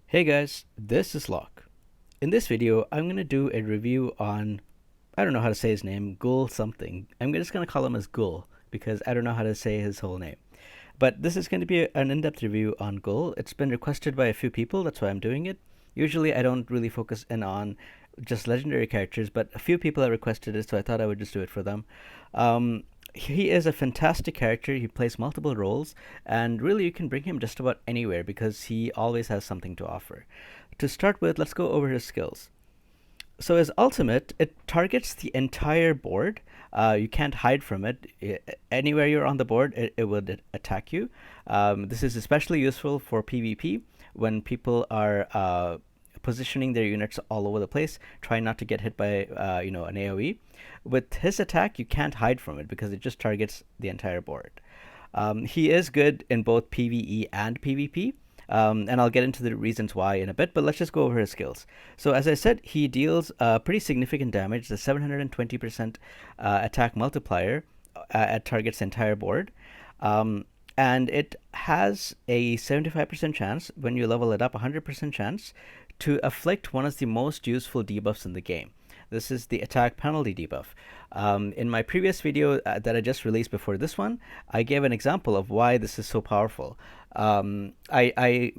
Hey guys, this is Locke. In this video, I'm going to do a review on, I don't know how to say his name, Ghul something. I'm just going to call him as Ghul because I don't know how to say his whole name. But this is going to be an in-depth review on Ghul. It's been requested by a few people, that's why I'm doing it. Usually I don't really focus in on just legendary characters, but a few people have requested it, so I thought I would just do it for them. Um, he is a fantastic character. He plays multiple roles, and really you can bring him just about anywhere because he always has something to offer. To start with, let's go over his skills. So his ultimate, it targets the entire board. You can't hide from it. Anywhere you're on the board, it will attack you. This is especially useful for PvP when people are positioning their units all over the place, trying not to get hit by an AOE. With his attack, you can't hide from it because it just targets the entire board. He is good in both PvE and PvP. And I'll get into the reasons why in a bit, but let's just go over his skills. So, as I said, he deals pretty significant damage, the 720% attack multiplier at target's entire board. And it has a 75% chance, when you level it up, 100% chance to afflict one of the most useful debuffs in the game. This is the attack penalty debuff. In my previous video that I just released before this one, I gave an example of why this is so powerful. I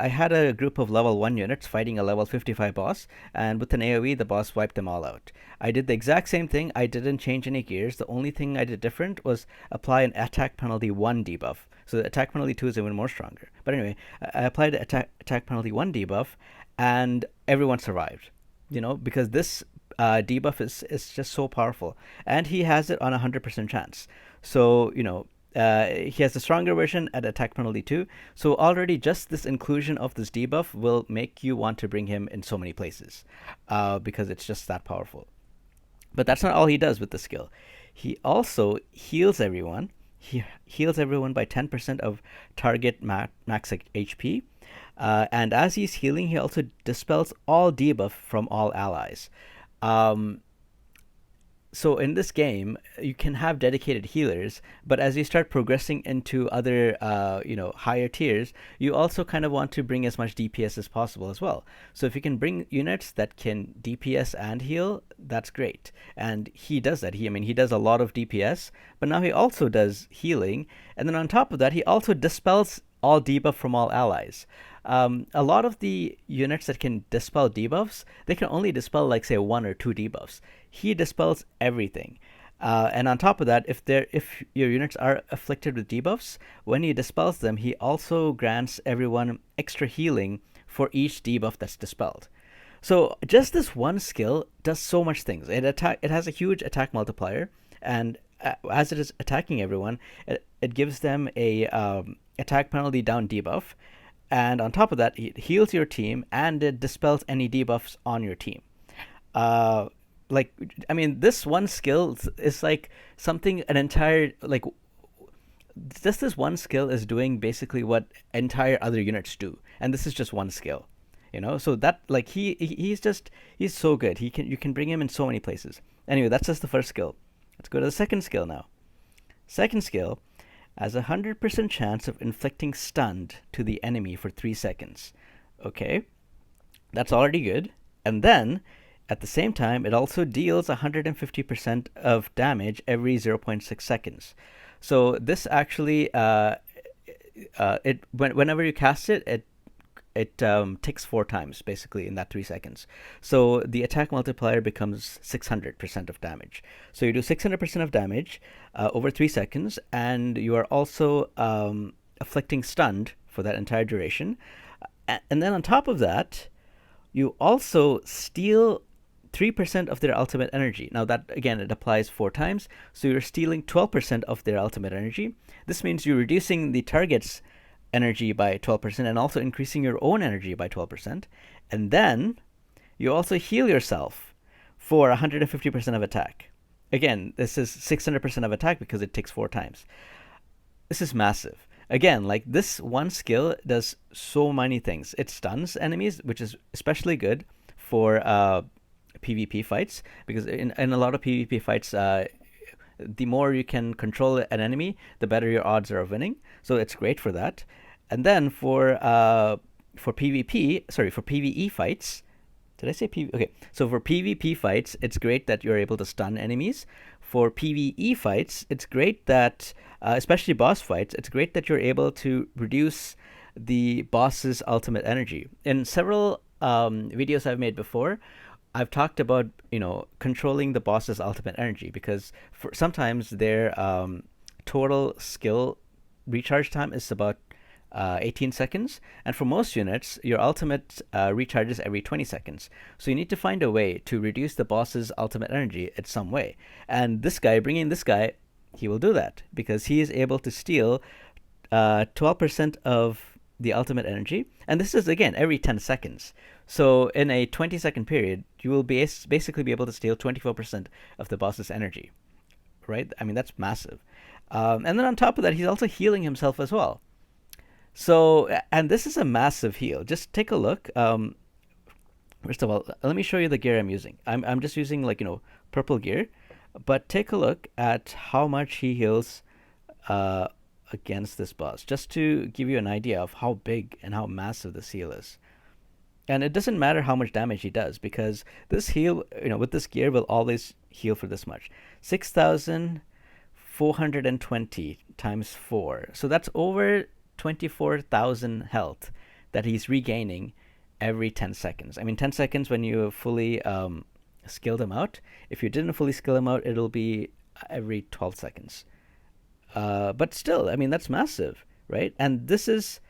had a group of level 1 units fighting a level 55 boss, and with an AoE, the boss wiped them all out. I did the exact same thing. I didn't change any gears. The only thing I did different was apply an attack penalty 1 debuff. So the attack penalty 2 is even more stronger. But anyway, I applied the attack penalty 1 debuff, and everyone survived. Because this debuff is just so powerful, and he has it on 100% chance. So he has a stronger version at attack penalty 2. So already just this inclusion of this debuff will make you want to bring him in so many places because it's just that powerful. But that's not all he does with the skill. He also heals everyone. He heals everyone by 10% of target max HP. And as he's healing, he also dispels all debuff from all allies. Um, so in this game, you can have dedicated healers, but as you start progressing into other, higher tiers, you also kind of want to bring as much DPS as possible as well. So if you can bring units that can DPS and heal, that's great. And he does that. He does a lot of DPS, but now he also does healing, and then on top of that, he also dispels all debuff from all allies. A lot of the units that can dispel debuffs, they can only dispel like say 1 or 2 debuffs. He dispels everything. And on top of that, if your units are afflicted with debuffs, when he dispels them, he also grants everyone extra healing for each debuff that's dispelled. So just this one skill does so much things. It has a huge attack multiplier, and as it is attacking everyone, it gives them a attack penalty down debuff, and on top of that, it heals your team and it dispels any debuffs on your team. Uh, this one skill is like something an entire like just this one skill is doing basically what entire other units do, and this is just one skill. So that like he's so good. You can bring him in so many places. Anyway, that's just the first skill. Let's go to the second skill now. Second skill has a 100% chance of inflicting stun to the enemy for 3 seconds. Okay, that's already good. And then, at the same time, it also deals 150% of damage every zero point 0.6 seconds. So this actually, whenever you cast it, it ticks 4 times basically in that 3 seconds. So the attack multiplier becomes 600% of damage. So you do 600% of damage over 3 seconds, and you are also afflicting stunned for that entire duration. And then on top of that, you also steal 3% of their ultimate energy. Now, that again, it applies 4 times. So you're stealing 12% of their ultimate energy. This means you're reducing the target's energy by 12% and also increasing your own energy by 12%. And then you also heal yourself for 150% of attack. Again, this is 600% of attack because it takes 4 times. This is massive. Again, like this one skill does so many things. It stuns enemies, which is especially good for PvP fights, because in a lot of PvP fights, the more you can control an enemy, the better your odds are of winning. So it's great for that. And then for for PvP, sorry, for PvE fights. Did I say PvP? Okay, so for PvP fights, it's great that you're able to stun enemies. For PvE fights, it's great that, especially boss fights, it's great that you're able to reduce the boss's ultimate energy. In several videos I've made before, I've talked about controlling the boss's ultimate energy because sometimes their total skill recharge time is about 18 seconds, and for most units, your ultimate recharges every 20 seconds. So you need to find a way to reduce the boss's ultimate energy in some way. And bringing this guy, he will do that because he is able to steal 12% of the ultimate energy. And this is, again, every 10 seconds. So in a 20-second period, you will basically be able to steal 24% of the boss's energy, right? I mean, that's massive. And then on top of that, he's also healing himself as well. So, and this is a massive heal. Just take a look. First of all, let me show you the gear I'm using. I'm just using purple gear, but take a look at how much he heals against this boss, just to give you an idea of how big and how massive this heal is. And it doesn't matter how much damage he does because this heal, with this gear, will always heal for this much. 6,420 times 4. So that's over 24,000 health that he's regaining every 10 seconds. I mean, 10 seconds when you fully skilled him out. If you didn't fully skill him out, it'll be every 12 seconds. But still, I mean, that's massive, right? And this is...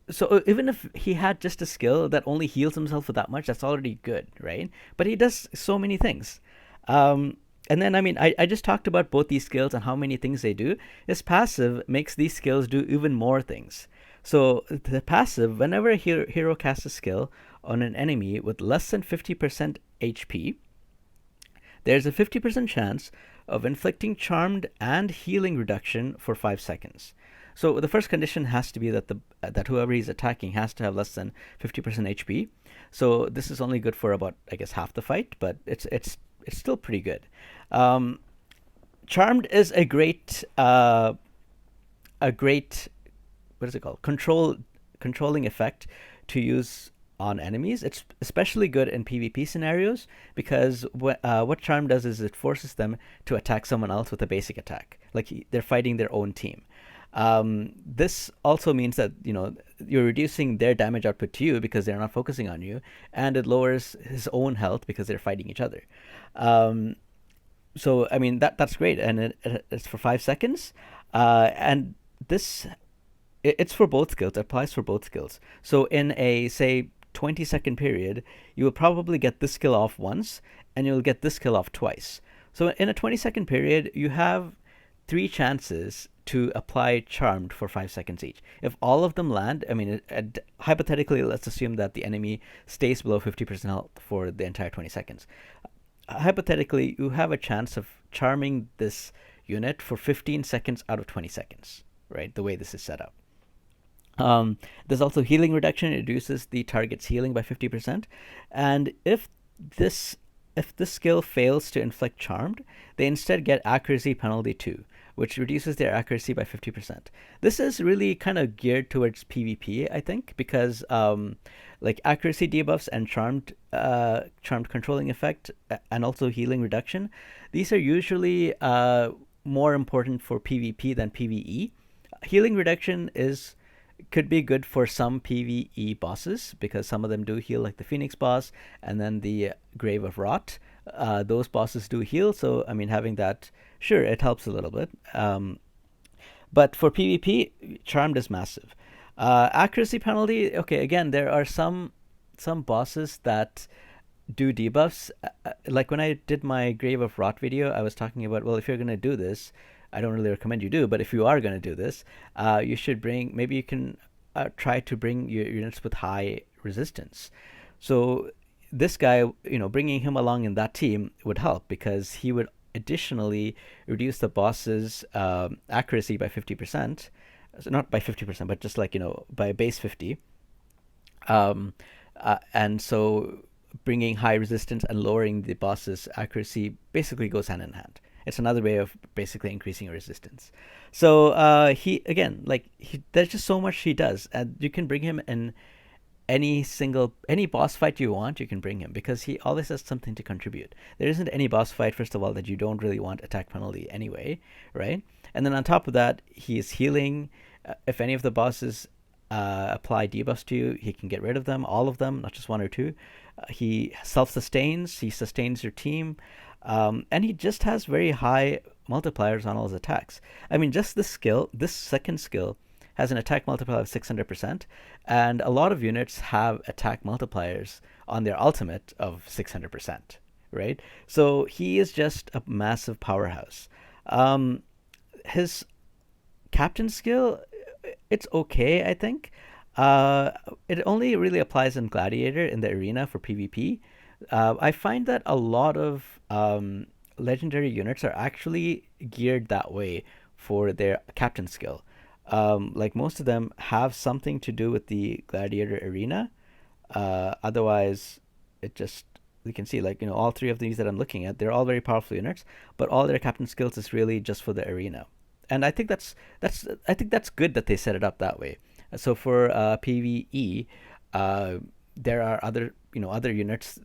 So even if he had just a skill that only heals himself for that much, that's already good, right? But he does so many things. And then, I mean, I just talked about both these skills and how many things they do. His passive makes these skills do even more things. So the passive, whenever a hero casts a skill on an enemy with less than 50% HP, there's a 50% chance of inflicting charmed and healing reduction for 5 seconds. So the first condition has to be that that whoever he's attacking has to have less than 50% HP. So this is only good for about, I guess, half the fight, but it's still pretty good. Charmed is a great what is it called? Controlling effect to use on enemies. It's especially good in PvP scenarios because what Charm does is it forces them to attack someone else with a basic attack, like they're fighting their own team. This also means that you're reducing their damage output to you because they're not focusing on you, and it lowers his own health because they're fighting each other. So I mean that's great, and it's for 5 seconds, and it's for both skills. It applies for both skills. So in a, say, 20-second period, you will probably get this skill off once, and you'll get this skill off twice. So in a 20-second period, you have 3 chances to apply Charmed for 5 seconds each. If all of them land, I mean, hypothetically, let's assume that the enemy stays below 50% health for the entire 20 seconds. Hypothetically, you have a chance of charming this unit for 15 seconds out of 20 seconds, right? The way this is set up. There's also healing reduction. It reduces the target's healing by 50%. And if this skill fails to inflict charmed, they instead get accuracy penalty 2, which reduces their accuracy by 50%. This is really kind of geared towards PvP, I think, because like accuracy debuffs and charmed controlling effect and also healing reduction, these are usually more important for PvP than PvE. Healing reduction could be good for some PvE bosses because some of them do heal, like the Phoenix boss and then the Grave of Rot. Those bosses do heal, so I mean, having that, sure, it helps a little bit. But for PvP, Charmed is massive. Accuracy penalty, okay, again, there are some bosses that do debuffs. Like when I did my Grave of Rot video, I was talking about, well, if you're going to do this, I don't really recommend you do, but if you are going to do this, you should maybe you can try to bring your units with high resistance. So this guy, bringing him along in that team would help because he would additionally reduce the boss's accuracy by 50%. So not by 50%, but just like, by base 50. And so bringing high resistance and lowering the boss's accuracy basically goes hand in hand. It's another way of basically increasing resistance. So there's just so much he does, and you can bring him in any boss fight you want, you can bring him because he always has something to contribute. There isn't any boss fight, first of all, that you don't really want attack penalty anyway, right? And then on top of that, he is healing. If any of the bosses apply debuffs to you, he can get rid of them, all of them, not just one or two. He self sustains. He sustains your team, and he just has very high multipliers on all his attacks. I mean, just this second skill has an attack multiplier of 600%, and a lot of units have attack multipliers on their ultimate of 600%, right? So he is just a massive powerhouse. His captain skill, it's okay, I think. It only really applies in Gladiator in the arena for PvP. I find that a lot of legendary units are actually geared that way for their captain skill. Like most of them have something to do with the Gladiator arena. Otherwise, it just you can see like all three of these that I'm looking at, they're all very powerful units, but all their captain skills is really just for the arena. And I think that's good that they set it up that way. So for PVE, uh, there are other units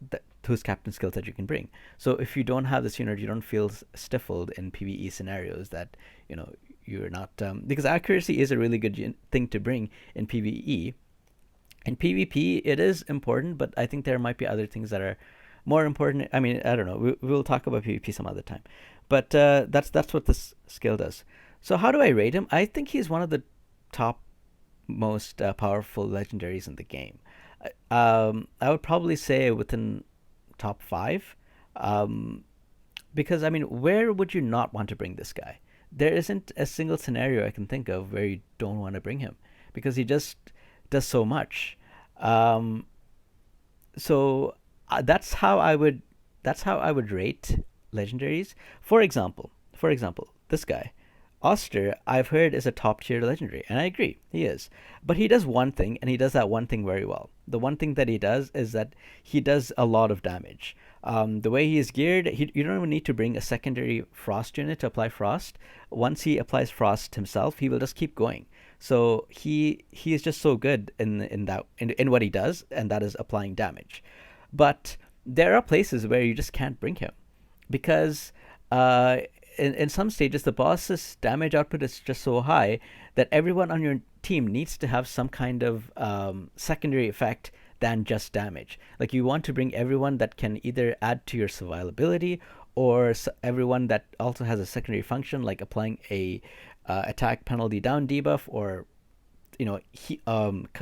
whose captain skills that you can bring. So if you don't have this unit, you don't feel stifled in PVE scenarios that you're not because accuracy is a really good thing to bring in PVE. In PvP, it is important, but I think there might be other things that are more important. I mean, I don't know. We'll talk about PvP some other time, but that's what this skill does. So how do I rate him? I think he's one of the top most powerful legendaries in the game. I would probably say within top five, um, because I mean, where would you not want to bring this guy? There isn't a single scenario I can think of where you don't want to bring him because he just does so much. Um, so that's how I would rate legendaries. For example, this guy. Oster, I've heard, is a top tier legendary, and I agree, he is. But he does one thing, and he does that one thing very well. The one thing that he does is that he does a lot of damage. The way he is geared, you don't even need to bring a secondary frost unit to apply frost. Once he applies frost himself, he will just keep going. So he is just so good in what he does, and that is applying damage. But there are places where you just can't bring him because in some stages the boss's damage output is just so high that everyone on your team needs to have some kind of secondary effect than just damage. Like you want to bring everyone that can either add to your survivability or everyone that also has a secondary function like applying a attack penalty down debuff or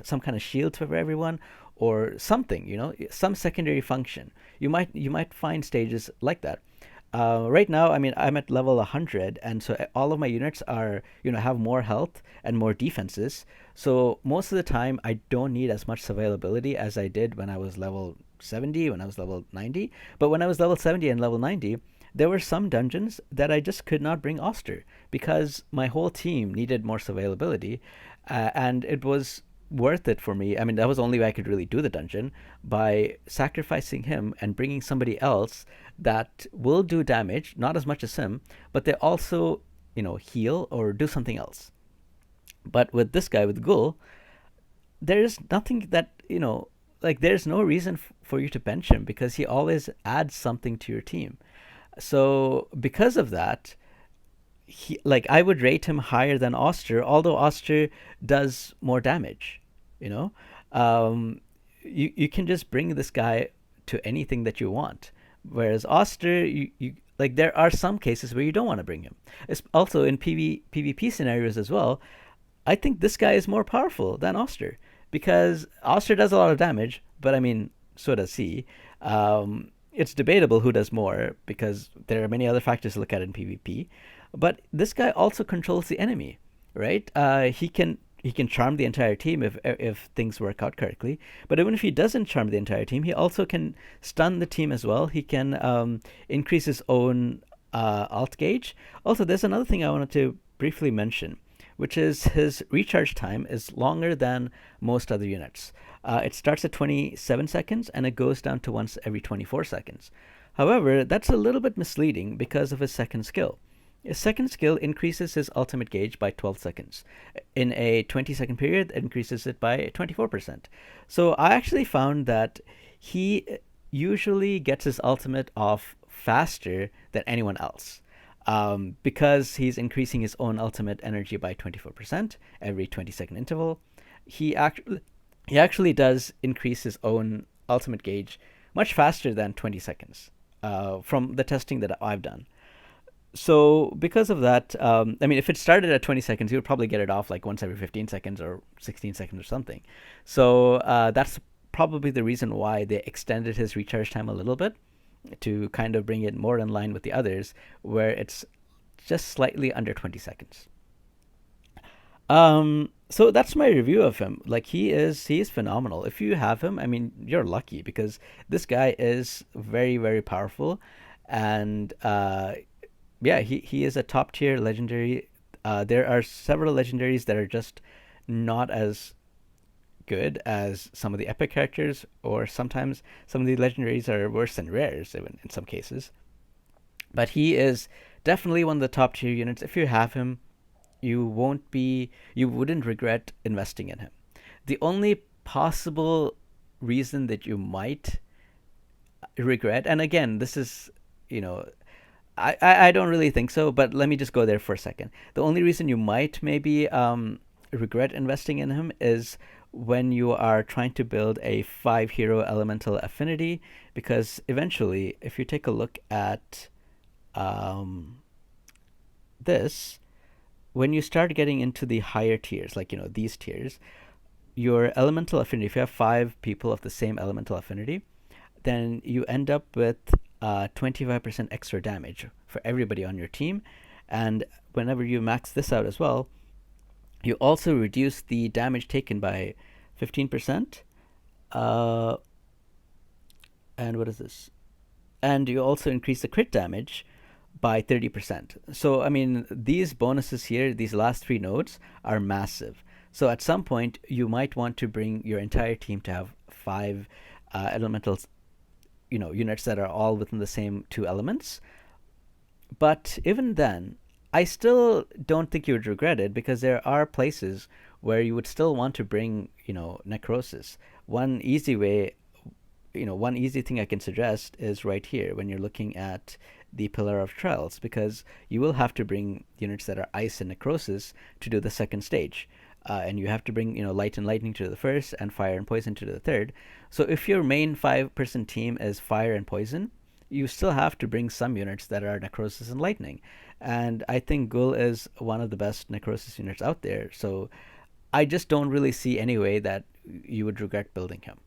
some kind of shield for everyone or something, some secondary function. You might find stages like that. Right now, I mean, I'm at level 100, and so all of my units are, have more health and more defenses. So most of the time, I don't need as much survivability as I did when I was level 70, when I was level 90. But when I was level 70 and level 90, there were some dungeons that I just could not bring Oster because my whole team needed more survivability, and it was worth it for me. I mean, that was the only way I could really do the dungeon by sacrificing him and bringing somebody else that will do damage, not as much as him, but they also, heal or do something else. But with this guy, with Ghul, there's nothing that, like there's no reason for you to bench him because he always adds something to your team. So because of that, I would rate him higher than Oster, although Oster does more damage. You know, you can just bring this guy to anything that you want, whereas Oster, you like there are some cases where you don't want to bring him. It's also in PvP scenarios as well. I think this guy is more powerful than Oster because Oster does a lot of damage, but I mean, so does he. It's debatable who does more because there are many other factors to look at in PvP. But this guy also controls the enemy, right? He can charm the entire team if things work out correctly. But even if he doesn't charm the entire team, he also can stun the team as well. He can increase his own alt gauge. Also, there's another thing I wanted to briefly mention, which is his recharge time is longer than most other units. It starts at 27 seconds and it goes down to once every 24 seconds. However, that's a little bit misleading because of his second skill. A second skill increases his ultimate gauge by 12 seconds. In a 20-second period, it increases it by 24%. So I actually found that he usually gets his ultimate off faster than anyone else. Because he's increasing his own ultimate energy by 24% every 20-second interval. He actually he actually does increase his own ultimate gauge much faster than 20 seconds from the testing that I've done. So because of that, I mean, if it started at 20 seconds, you would probably get it off like once every 15 seconds or 16 seconds or something. So that's probably the reason why they extended his recharge time a little bit to kind of bring it more in line with the others, where it's just slightly under 20 seconds. So that's my review of him. Like he is phenomenal. If you have him, I mean, you're lucky because this guy is very very powerful, and yeah, he is a top tier legendary. There are several legendaries that are just not as good as some of the epic characters, or sometimes some of the legendaries are worse than rares, even in some cases. But he is definitely one of the top tier units. If you have him, you wouldn't regret investing in him. The only possible reason that you might regret, and again, this is, you know, I don't really think so, but let me just go there for a second. The only reason you might maybe regret investing in him is when you are trying to build a 5 hero elemental affinity, because eventually, if you take a look at um, this, when you start getting into the higher tiers, like these tiers, your elemental affinity, if you have 5 people of the same elemental affinity, then you end up with 25% extra damage for everybody on your team. And whenever you max this out as well, you also reduce the damage taken by 15%. Uh, and what is this? And you also increase the crit damage by 30%. So, I mean, these bonuses here, these last 3 nodes, are massive. So, at some point, you might want to bring your entire team to have 5 elemental units that are all within the same 2 elements. But even then, I still don't think you would regret it, because there are places where you would still want to bring necrosis. One easy way, one easy thing I can suggest is right here when you're looking at the Pillar of Trials, because you will have to bring units that are ice and necrosis to do the second stage. And you have to bring light and lightning to the first, and fire and poison to the third. So if your main 5-person team is fire and poison, you still have to bring some units that are necrosis and lightning. And I think Ghoul is one of the best necrosis units out there. So I just don't really see any way that you would regret building him.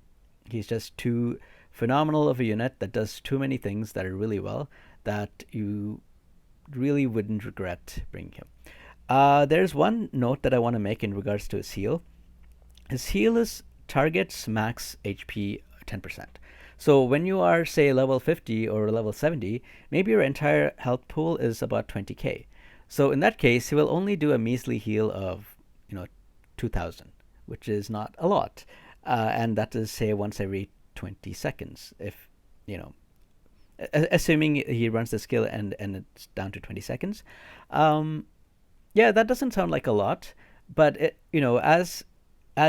He's just too phenomenal of a unit that does too many things that are really well, that you really wouldn't regret bringing him. There's one note that I want to make in regards to his heal. His heal is targets max HP 10%. So when you are, say, level 50 or level 70, maybe your entire health pool is about 20k. So in that case, he will only do a measly heal of, 2000, which is not a lot. And that is, say, once every 20 seconds, if, you know, assuming he runs the skill and it's down to 20 seconds. Um, yeah, that doesn't sound like a lot, but as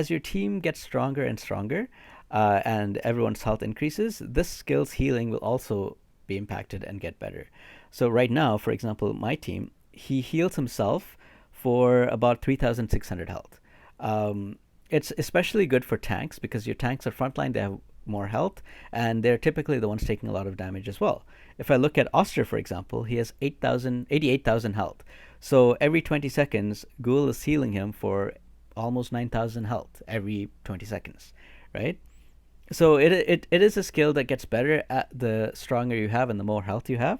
your team gets stronger and stronger, and everyone's health increases, this skill's healing will also be impacted and get better. So right now, for example, my team, he heals himself for about 3,600 health. It's especially good for tanks, because your tanks are frontline, they have more health, and they're typically the ones taking a lot of damage as well. If I look at Oster, for example, he has 88,000 health. So every 20 seconds, Ghoul is healing him for almost 9,000 health every 20 seconds, right? So it is a skill that gets better at the stronger you have and the more health you have.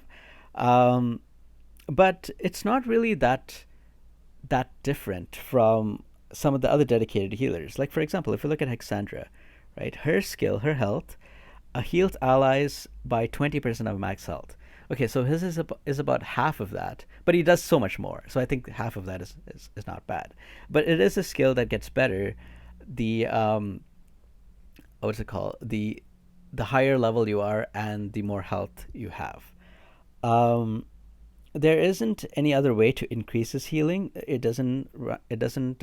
Um, but it's not really that different from some of the other dedicated healers. Like, for example, if you look at Hexandra, right, her skill, her health, heals allies by 20% of max health. Okay, so his is about half of that, but he does so much more. So I think half of that is not bad. But it is a skill that gets better. The what's it called? The higher level you are and the more health you have. Um, there isn't any other way to increase his healing. It doesn't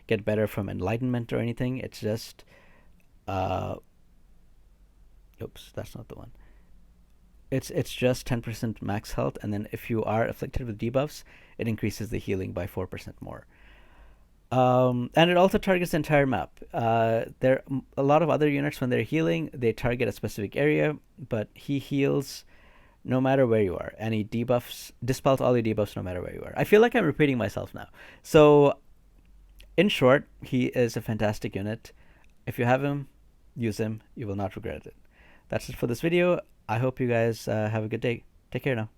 get better from enlightenment or anything. It's just uh, oops, that's not the one. It's just 10% max health, and then if you are afflicted with debuffs, it increases the healing by 4% more. And it also targets the entire map. There are a lot of other units when they're healing, they target a specific area, but he heals no matter where you are, and he dispels all your debuffs no matter where you are. I feel like I'm repeating myself now. So, in short, he is a fantastic unit. If you have him, use him. You will not regret it. That's it for this video. I hope you guys have a good day. Take care now.